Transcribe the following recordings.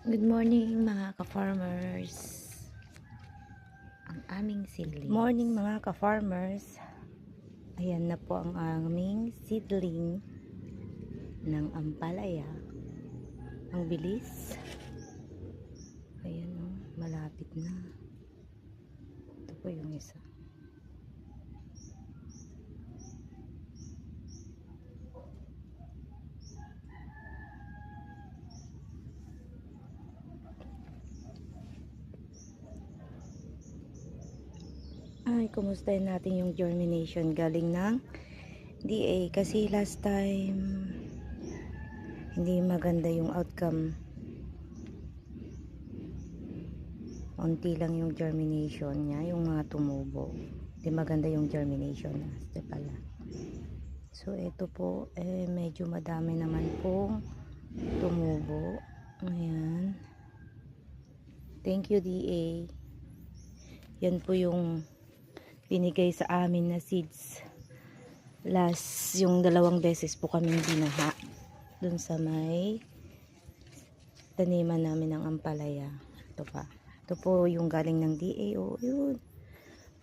Good morning mga ka-farmers. Ang aming seedlings. Morning mga ka-farmers. Ayan na po ang aming seedling ng ampalaya. Ang bilis. Ayan o, malapit na. Ito po yung isa. Ay, kumustahin natin yung germination galing ng DA kasi last time hindi maganda yung outcome. Unti lang yung germination niya, yung mga tumubo. Hindi maganda yung germination niya. Ito pala. So, ito po, medyo madami naman pong tumubo. Ayan. Thank you, DA. Yan po yung binigay sa amin na seeds. Last, yung 2 beses po kaming binaha. Dun sa may taniman namin ng ampalaya. Ito pa. Ito po yung galing ng DA. Oh, yun.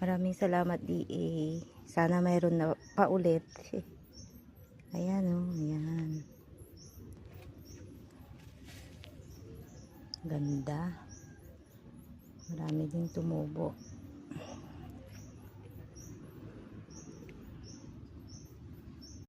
Maraming salamat, DA. Sana mayroon na paulit. Ayan, oh. Ayan. Ganda. Marami din tumubo.